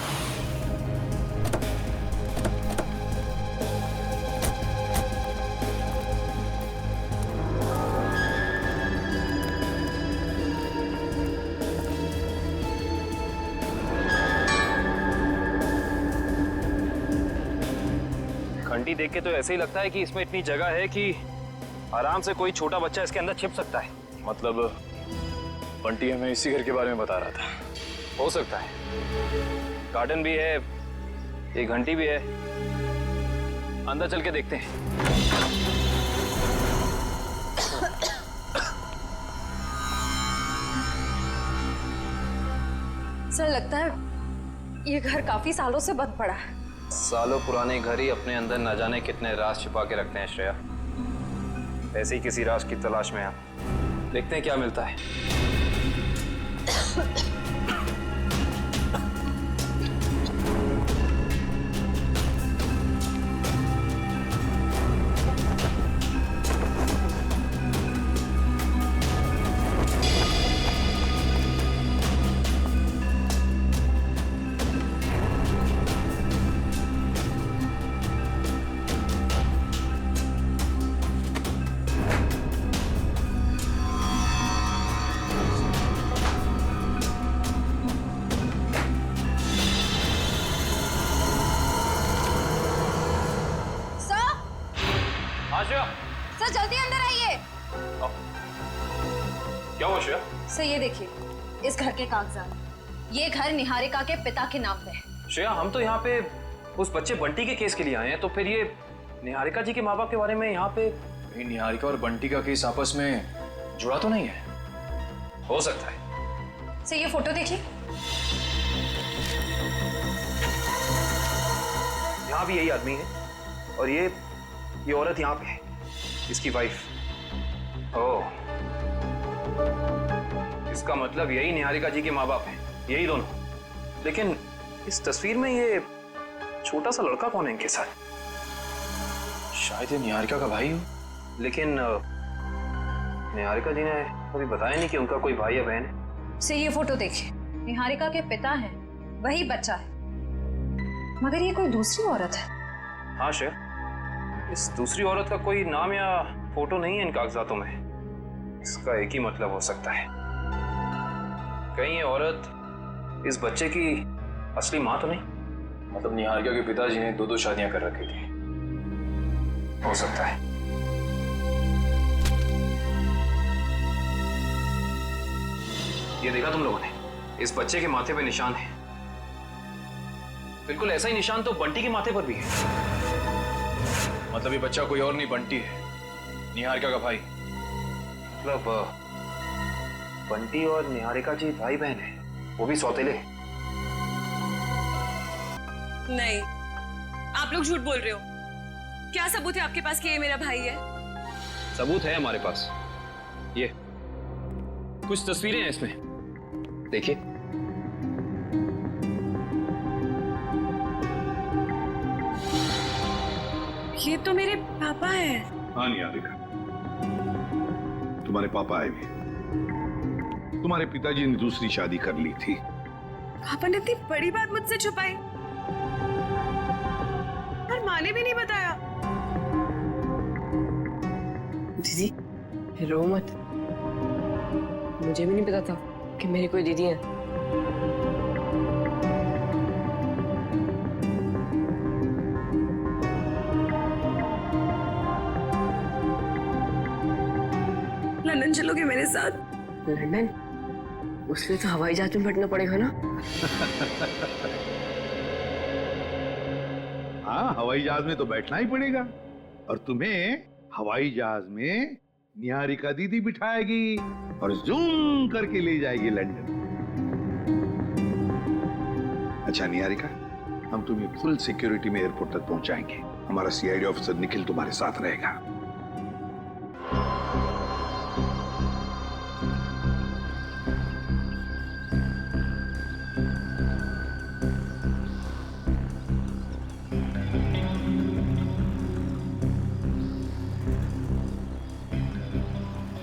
घंटी देख के तो ऐसे ही लगता है कि इसमें इतनी जगह है कि आराम से कोई छोटा बच्चा इसके अंदर छिप सकता है। मतलब बंटी हमें इसी घर के बारे में बता रहा था। हो सकता है, गार्डन भी है, एक घंटी भी है। अंदर चल के देखते हैं। सर लगता है ये घर काफी सालों से बंद पड़ा है। सालों पुराने घर ही अपने अंदर न जाने कितने राज छिपा के रखते हैं श्रेया। ऐसे ही किसी राज की तलाश में हम देखते हैं क्या मिलता है। सर जल्दी अंदर आइए। क्या हुआ श्रेया? सर ये देखिए, इस घर के कागजात। ये घर निहारिका के पिता के नाम पे है। श्रेया, हम तो यहाँ पे उस बच्चे बंटी के केस के लिए आए हैं, तो फिर ये निहारिका जी के माँ बाप के बारे में यहाँ पे? निहारिका और बंटी का केस आपस में जुड़ा तो नहीं है? हो सकता है। सर ये फोटो देखिए। यहाँ भी यही आदमी है और ये औरत यहाँ पे है, इसकी वाइफ। ओह, इसका मतलब यही निहारिका जी के माँ बाप हैं, यही दोनों। लेकिन इस तस्वीर में ये छोटा सा लड़का कौन है इनके साथ? शायद ये निहारिका का भाई हो। लेकिन निहारिका जी ने कभी बताया नहीं कि उनका कोई भाई या बहन है। से ये फोटो देखिए, निहारिका के पिता हैं, वही बच्चा है, मगर ये कोई दूसरी औरत है। हाँ श्रेया, इस दूसरी औरत का कोई नाम या फोटो नहीं है इन कागजातों में। इसका एक ही मतलब हो सकता है, कहीं ये औरत इस बच्चे की असली माँ तो नहीं? मतलब निहारिका के पिताजी ने 2-2 शादियां कर रखी थी। हो सकता है। ये देखा तुम लोगों ने? इस बच्चे के माथे पे निशान है। बिल्कुल ऐसा ही निशान तो बंटी के माथे पर भी है। मतलब ये बच्चा कोई और नहीं, बंटी है, निहारिका का भाई। मतलब बंटी और निहारिका जी भाई बहन है, वो भी सौतेले। नहीं, आप लोग झूठ बोल रहे हो। क्या सबूत है आपके पास कि ये मेरा भाई है? सबूत है हमारे पास। ये कुछ तस्वीरें हैं इसमें, देखिए। ये तो मेरे पापा है। हाँ निहारिका, तुम्हारे पापा आए भी। तुम्हारे पिताजी ने दूसरी शादी कर ली थी। पापा ने इतनी बड़ी बात मुझसे छुपाई और माँ ने भी नहीं बताया। दीदी रो मत, मुझे भी नहीं पता था कि मेरी कोई दीदी है। लंदन चलोगे मेरे साथ? लंदन? उसके तो हवाई जहाज में बैठना पड़ेगा ना? हाँ, हवाई जहाज में तो बैठना ही पड़ेगा, और तुम्हें हवाई जहाज में निहारिका दीदी बिठाएगी और जूम करके ले जाएगी लंदन। अच्छा निहारिका, हम तुम्हें फुल सिक्योरिटी में एयरपोर्ट तक पहुंचाएंगे। हमारा सीआईडी ऑफिसर निखिल तुम्हारे साथ रहेगा।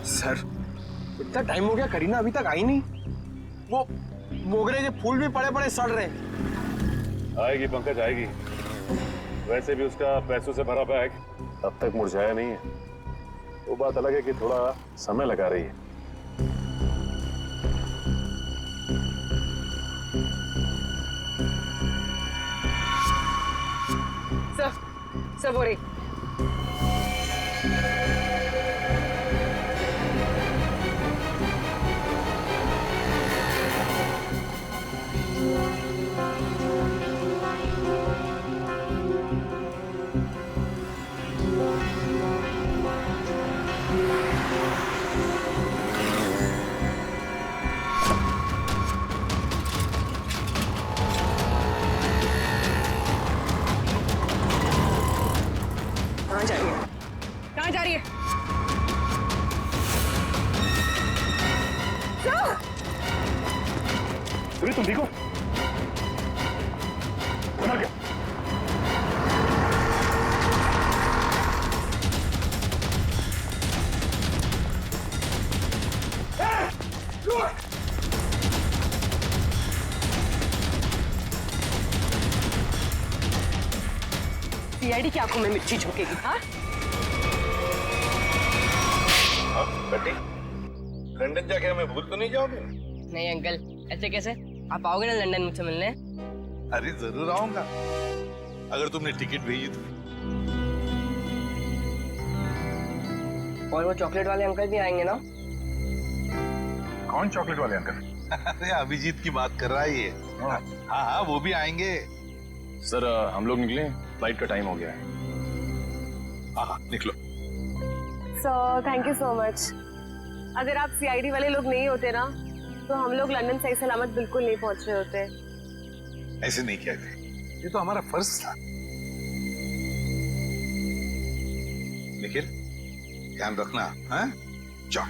सर, इतना टाइम हो गया, करीना अभी तक आई नहीं। वो मोगरे के फूल भी पड़े पड़े सड़ रहे। आएगी पंकज, आएगी। वैसे भी उसका पैसों से भरा बैग अब तक मुरझाया नहीं है। वो बात अलग है कि थोड़ा समय लगा रही है। सब हो रही। कहाँ जा रही है? कहाँ जा रही है? तुम ठीक हो? बना क्या? सीआईडी की आंखों में मिर्ची झोंकेगी? हाँ? बेटी, लंदन जाके हमें भूल तो नहीं जाओगे? नहीं अंकल, ऐसे कैसे? आप आओगे ना लंदन मुझसे मिलने? अरे जरूर आऊंगा, अगर तुमने टिकट भेजी तो। और वो चॉकलेट वाले अंकल भी आएंगे ना? कौन चॉकलेट वाले अंकल? अरे अभिजीत की बात कर रहा है ये। हाँ हाँ, वो भी आएंगे। सर हम लोग निकले, फ्लाइट का टाइम हो गया है। हाँ निकलो। Sir thank you so much. अगर आप सीआईडी वाले लोग नहीं होते ना, तो हम लोग लंदन सही सलामत बिल्कुल नहीं पहुंच रहे होते। ऐसे नहीं कहते, ये तो हमारा फर्ज था। निखिल, ध्यान रखना। हाँ, जाओ।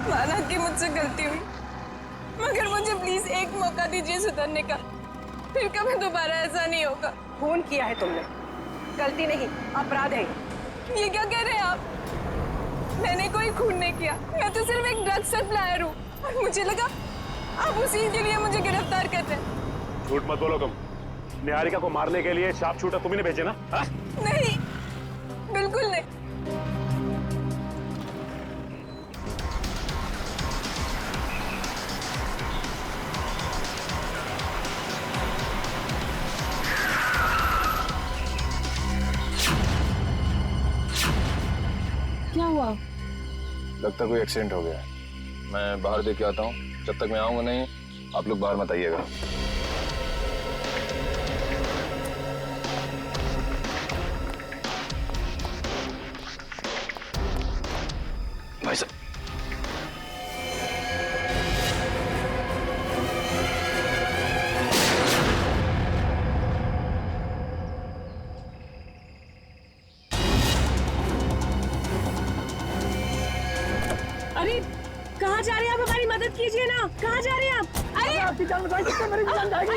माना कि मुझसे गलती हुई, मगर मुझे प्लीज एक मौका दीजिए सुधरने का। फिर कभी दोबारा ऐसा नहीं होगा। खून किया है तुमने, गलती नहीं अपराध है। ये क्या कह रहे हैं आप? मैंने कोई खून नहीं किया, मैं तो सिर्फ एक ड्रग सप्लायर हूँ, और मुझे लगा आप उसी के लिए मुझे गिरफ्तार कर रहे हैं। झूठ मत बोलो तुम। निहारिका को मारने के लिए शार्प शूटर तुम्ही ने भेजे ना? हा? नहीं, बिल्कुल नहीं। क्या हुआ? लगता कोई एक्सीडेंट हो गया है। मैं बाहर देख के आता हूँ। जब तक मैं आऊंगा नहीं, आप लोग बाहर मत आइएगा। भाई साहब, मदद कीजिए ना, कहाँ जा रहे हैं आप? अरे आपकी जान बचाइए, मेरी जान जाएगी।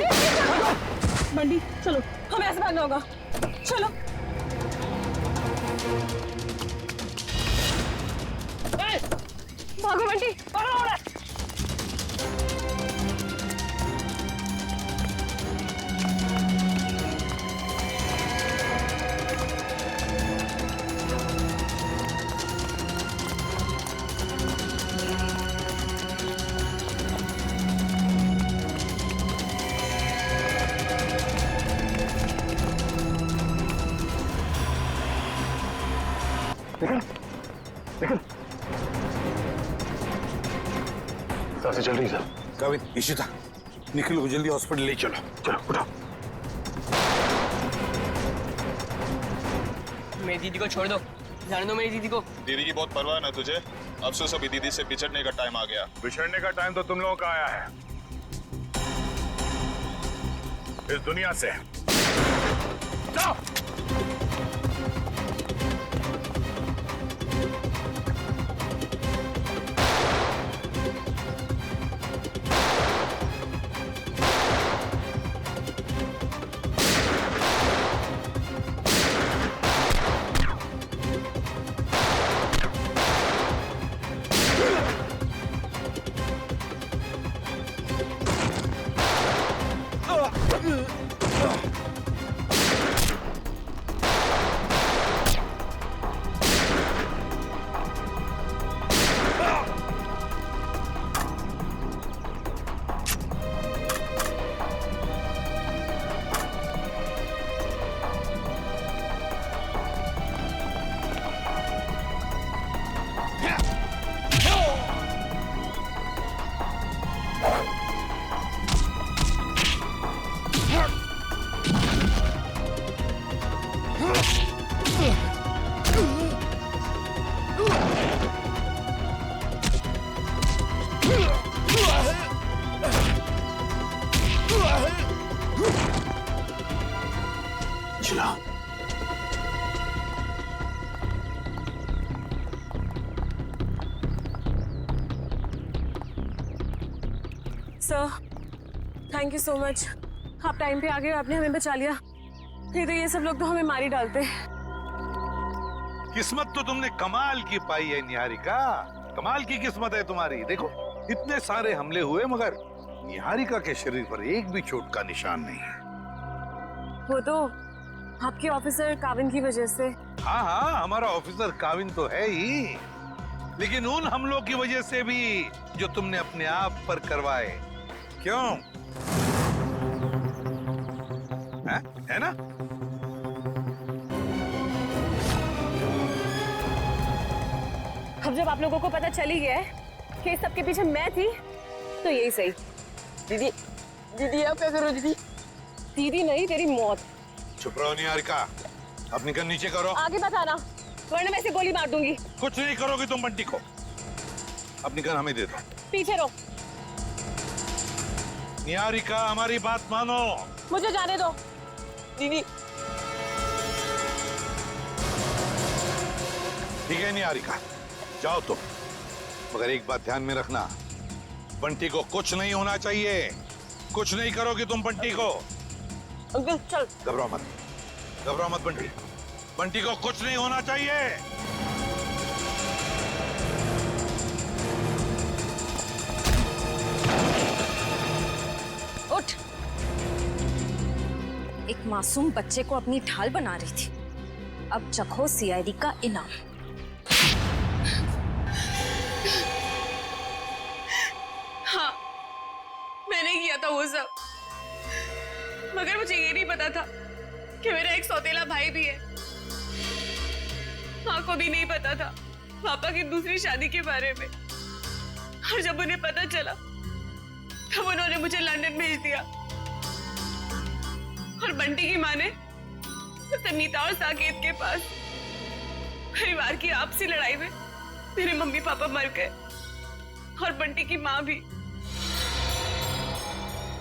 बंटी चलो, हमें ऐसे भागना होगा, चलो। भागो बंटी, भागो। सांसें चल रही सर। काविन, इशिता, निखिल को जल्दी हॉस्पिटल ले चलो। चलो उठाओ। मेरी दीदी को छोड़ दो, जाने दो मेरी दीदी को। दीदी की बहुत परवाह ना तुझे। अब से सभी दीदी से बिछड़ने का टाइम आ गया। बिछड़ने का टाइम तो तुम लोगों का आया है, इस दुनिया से। जाओ। Sir, thank you so much. आप टाइम पे आ गए, आपने हमें बचा लिया। नहीं तो ये सब लोग तो हमें मार ही डालते। किस्मत तो तुमने कमाल की पाई है निहारिका, कमाल की किस्मत है तुम्हारी। देखो इतने सारे हमले हुए मगर निहारिका के शरीर पर एक भी चोट का निशान नहीं है। वो तो आपके ऑफिसर काविन की वजह से। हाँ हाँ, हमारा ऑफिसर काविन तो है ही, लेकिन उन हमलों की वजह से भी जो तुमने अपने आप पर करवाए। क्यों? है ना? अब जब आप लोगों को पता चल ही गया है कि इस सब के पीछे मैं थी, तो यही सही। दीदी, दीदी आप क्या करो दीदी? दीदी नहीं, तेरी मौत। चुप रहो निहारिका, अपनी गन नीचे करो। आगे मत आना, वरना मैं इसे गोली मार दूंगी। कुछ नहीं करोगी तुम बंटी को। अपनी गन हमें दे दो। पीछे रहो। निहारिका हमारी बात मानो। मुझे जाने दो। दीदी। ठीक है निहारिका, जाओ तुम, मगर एक बात ध्यान में रखना, बंटी को कुछ नहीं होना चाहिए। कुछ नहीं करोगी तुम बंटी को। अंकल चल। घबराओ मत, घबराओ मत बंटी, बंटी को कुछ नहीं होना चाहिए। उठ। एक मासूम बच्चे को अपनी ढाल बना रही थी, अब चखो सीआईडी का इनाम। हाँ, मैंने किया था वो सब, मगर मुझे ये नहीं पता था कि मेरा एक सौतेला भाई भी है। माँ को भी नहीं पता था पापा की दूसरी शादी के बारे में, और जब उन्हें पता चला तब उन्होंने मुझे लंदन भेज दिया। और बंटी की माँ ने उसे मीता और साकेत के पास। परिवार की आपसी लड़ाई में मेरे मम्मी पापा मर गए और बंटी की माँ भी।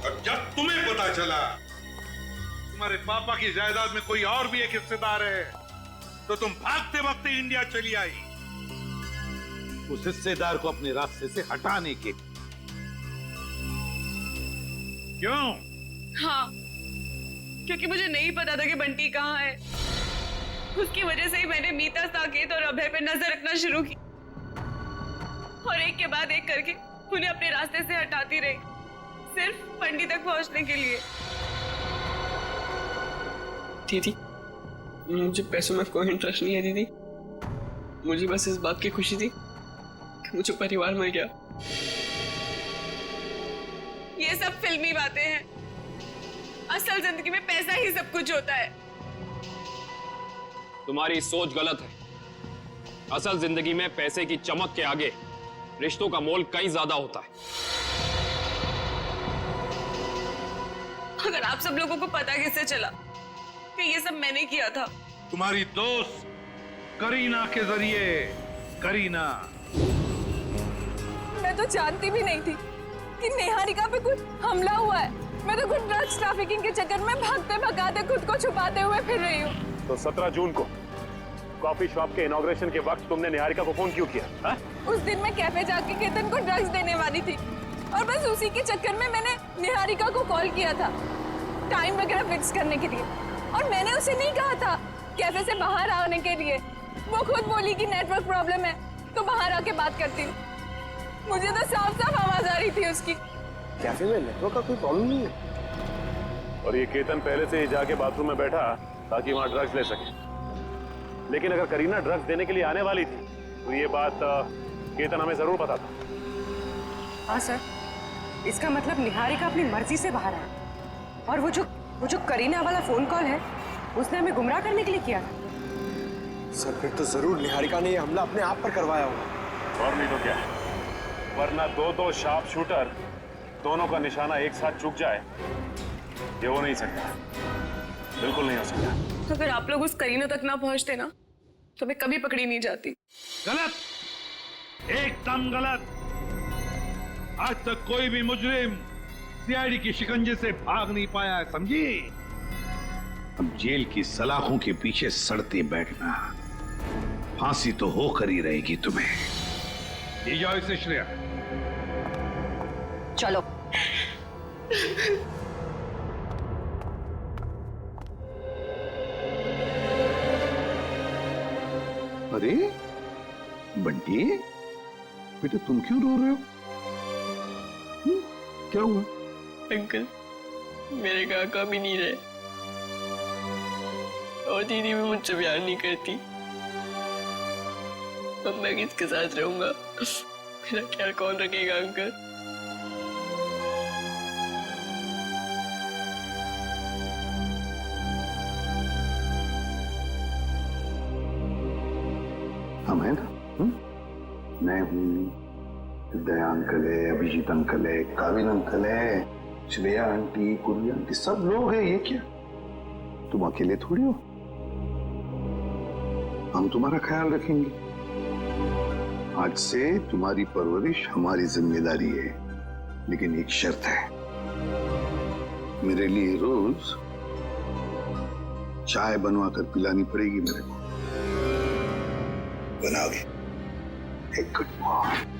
और जब तुम्हें पता चला तुम्हारे पापा की जायदाद में कोई और भी एक हिस्सेदार है, तो तुम भागते भागते इंडिया चली आई उस हिस्सेदार को अपने रास्ते से हटाने के क्यों? हाँ, क्योंकि मुझे नहीं पता था कि बंटी कहाँ है। उसकी वजह से ही मैंने मीता, साकेत और अभय पे नजर रखना शुरू की और एक के बाद एक करके उन्हें अपने रास्ते से हटाती रही, सिर्फ बंटी तक पहुंचने के लिए। दीदी, मुझे पैसों में कोई इंटरेस्ट नहीं है दीदी। मुझे बस इस बात की खुशी थी कि मुझे परिवार मिल गया। ये सब फिल्मी बातें हैं। असल जिंदगी में पैसा ही सब कुछ होता है। तुम्हारी सोच गलत है। असल जिंदगी में पैसे की चमक के आगे रिश्तों का मोल कहीं ज्यादा होता है। अगर आप सब लोगों को पता कैसे चला कि ये सब मैंने किया था? तुम्हारी दोस्त करीना के जरिए। करीना, मैं तो जानती भी नहीं थी कि निहारिका पे कुछ हमला हुआ है। मैं तो कुछ ड्रग्स ट्रैफिकिंग के चक्कर में भागते भगाते खुद को छुपाते हुए फिर रही हूँ। तो 17 जून को कॉफी शॉप के इनॉग्रेशन के वक्त तुमने निहारिका को फोन क्यों किया? हा? उस दिन मैं कैफे जाके केतन को ड्रग्स देने वाली थी और बस उसी के चक्कर में मैंने निहारिका को कॉल किया था टाइम वगैरह फिक्स करने के लिए। और मैंने उसे नहीं कहा था कैफे से बाहर आने के लिए। वो खुद बोली कि नेटवर्क प्रॉब्लम है तो बाहर आके बात करती हूँ। मुझे तो साफ साफ आवाज आ रही थी उसकी। कैफे में नेटवर्क का कोई प्रॉब्लम नहीं है। और ये केतन पहले से ही जाके बाथरूम में बैठा ताकि वहां ड्रग्स ले सके। लेकिन अगर करीना ड्रग्स देने के लिए आने वाली थी तो ये बात केतन हमें जरूर पता था। हाँ सर, इसका मतलब निहारिका अपनी मर्जी से बाहर आया और वो जो करीना वाला फोन कॉल है उसने हमें गुमराह करने के लिए किया था। सर फिर तो जरूर निहारिका ने ये हमला अपने आप पर करवाया होगा। और नहीं तो क्या, वरना दो शार्प शूटर दोनों का निशाना एक साथ चूक जाए ये हो नहीं सकता, बिल्कुल नहीं हो सकता। अगर आप लोग उस करीना तक ना पहुंचते ना तो मैं कभी पकड़ी नहीं जाती। गलत, एकदम गलत। आज तक कोई भी मुजरिम सीआईडी की शिकंजे से भाग नहीं पाया है, समझी? अब जेल की सलाखों के पीछे सड़ते बैठना, फांसी तो होकर ही रहेगी तुम्हें। ले जाओ इसे श्रेया। चलो। अरे बंटी, बेटा तुम क्यों रो रहे हो? क्या हुआ? अंकल, मेरे काका भी नहीं रहे और दीदी भी मुझसे प्यार नहीं करती। अब मैं किसके साथ रहूंगा? मेरा ख्याल कौन रखेगा अंकल? हम हैं ना? मैं हूँ, दया अंकल है, अभिजीत अंकल है, काविन अंकल है, श्रेया आंटी, कुरिया आंटी, सब लोग हैं। ये क्या, तुम अकेले थोड़ी हो? हम तुम्हारा ख्याल रखेंगे। आज से तुम्हारी परवरिश हमारी जिम्मेदारी है, लेकिन एक शर्त है, मेरे लिए रोज चाय बनवा कर पिलानी पड़ेगी मेरे को। बनाओगे? एक गुड मॉर्निंग।